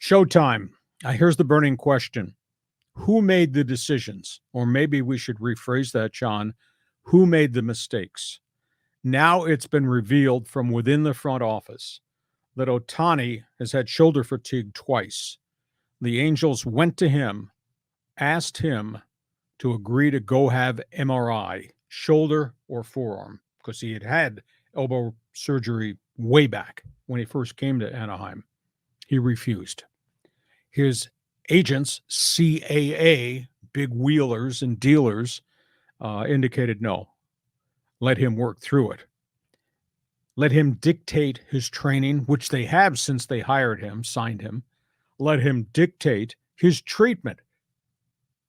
Showtime. Here's the burning question. Who made the decisions? Or maybe we should rephrase that, John. Who made the mistakes? Now it's been revealed from within the front office that Ohtani has had shoulder fatigue twice. The Angels went to him, asked him to agree to go have MRI, shoulder or forearm, because he had elbow surgery way back when he first came to Anaheim. He refused. His agents, CAA, big wheelers and dealers, indicated no. Let him work through it. Let him dictate his training, which they have since they hired him, signed him. Let him dictate his treatment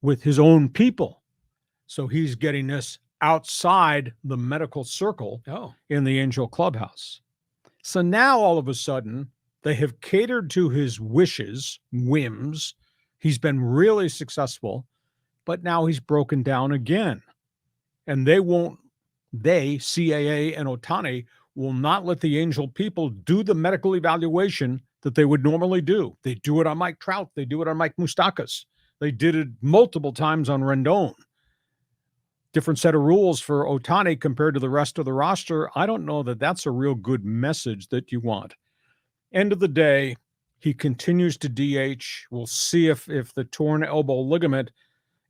with his own people. So he's getting this outside the medical circle in the Angel clubhouse. So now all of a sudden, they have catered to his wishes, whims. He's been really successful, but now he's broken down again. And they, CAA and Ohtani, will not let the Angel people do the medical evaluation that they would normally do. They do it on Mike Trout. They do it on Mike Moustakas. They did it multiple times on Rendon. Different set of rules for Ohtani compared to the rest of the roster. I don't know that that's a real good message that you want. End of the day, he continues to DH. We'll see if the torn elbow ligament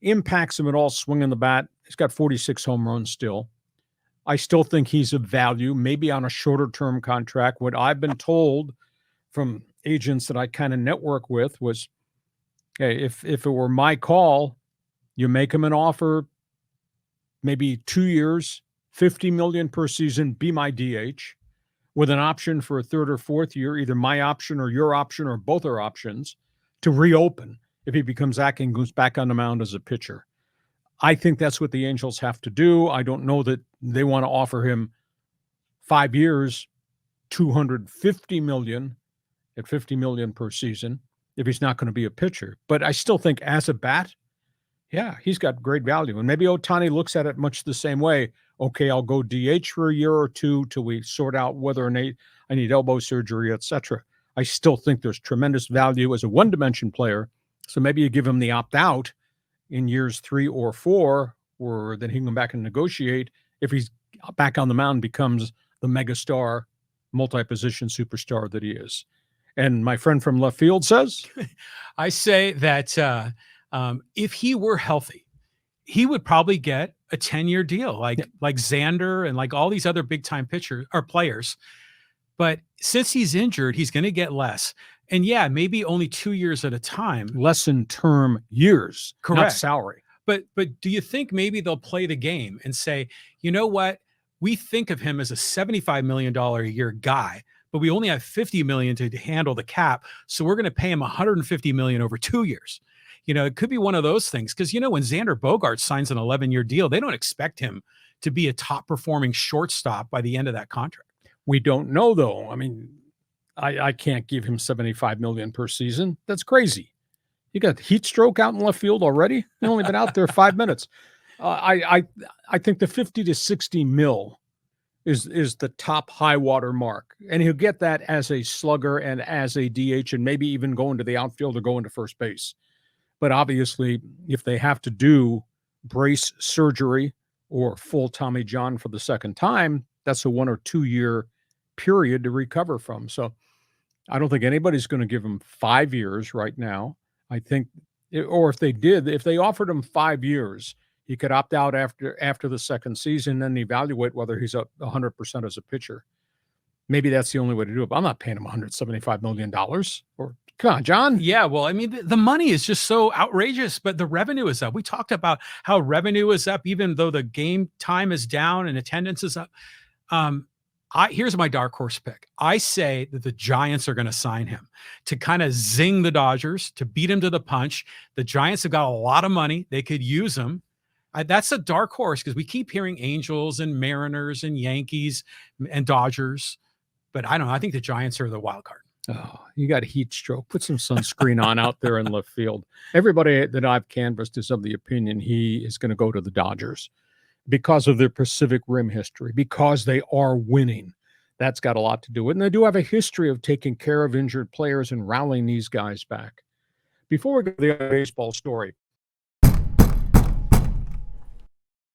impacts him at all swinging the bat. He's got 46 home runs still. I still think he's of value, maybe on a shorter-term contract. What I've been told from agents that I kind of network with was, hey, if it were my call, you make him an offer, maybe 2 years, $50 million per season, be my DH, with an option for a third or fourth year, either my option or your option or both are options, to reopen if he becomes acting, goes back on the mound as a pitcher. I think that's what the Angels have to do. I don't know that they want to offer him 5 years, $250 million at $50 million per season if he's not going to be a pitcher. But I still think as a bat, yeah, he's got great value. And maybe Ohtani looks at it much the same way. Okay, I'll go DH for a year or two till we sort out whether or not I need elbow surgery, etc. I still think there's tremendous value as a one-dimension player. So maybe you give him the opt-out in years 3 or 4, or then he can come back and negotiate if he's back on the mound, becomes the megastar, multi-position superstar that he is. And my friend from left field says? I say that if he were healthy, he would probably get a 10-year deal like Xander and like all these other big-time pitchers or players. But since he's injured, he's going to get less. And yeah, maybe only 2 years at a time. Less in term years, correct, not salary. But do you think maybe they'll play the game and say, you know what? We think of him as a $75 million a year guy, but we only have $50 million to handle the cap. So we're going to pay him $150 million over 2 years. You know, it could be one of those things. Because, you know, when Xander Bogaerts signs an 11-year deal, they don't expect him to be a top-performing shortstop by the end of that contract. We don't know, though. I mean, I can't give him $75 million per season. That's crazy. You got heat stroke out in left field already? He's only been out there 5 minutes. I think the 50 to 60 mil is the top high water mark. And he'll get that as a slugger and as a DH and maybe even going to the outfield or going to first base. But obviously, if they have to do brace surgery or full Tommy John for the second time, that's a 1 or 2 year period to recover from. So I don't think anybody's going to give him 5 years right now. I think, or if they offered him 5 years, he could opt out after the second season and evaluate whether he's 100% as a pitcher. Maybe that's the only way to do it. But I'm not paying him $175 million. Or come on, John. Yeah, well, I mean, the money is just so outrageous, but the revenue is up. We talked about how revenue is up, even though the game time is down and attendance is up. Here's my dark horse pick. I say that the Giants are going to sign him to kind of zing the Dodgers, to beat him to the punch. The Giants have got a lot of money. They could use him. That's a dark horse because we keep hearing Angels and Mariners and Yankees and Dodgers. But I don't know. I think the Giants are the wild card. Oh, you got a heat stroke. Put some sunscreen on out there in left field. Everybody that I've canvassed is of the opinion he is going to go to the Dodgers because of their Pacific Rim history, because they are winning. That's got a lot to do with it. And they do have a history of taking care of injured players and rallying these guys back. Before we go to the other baseball story,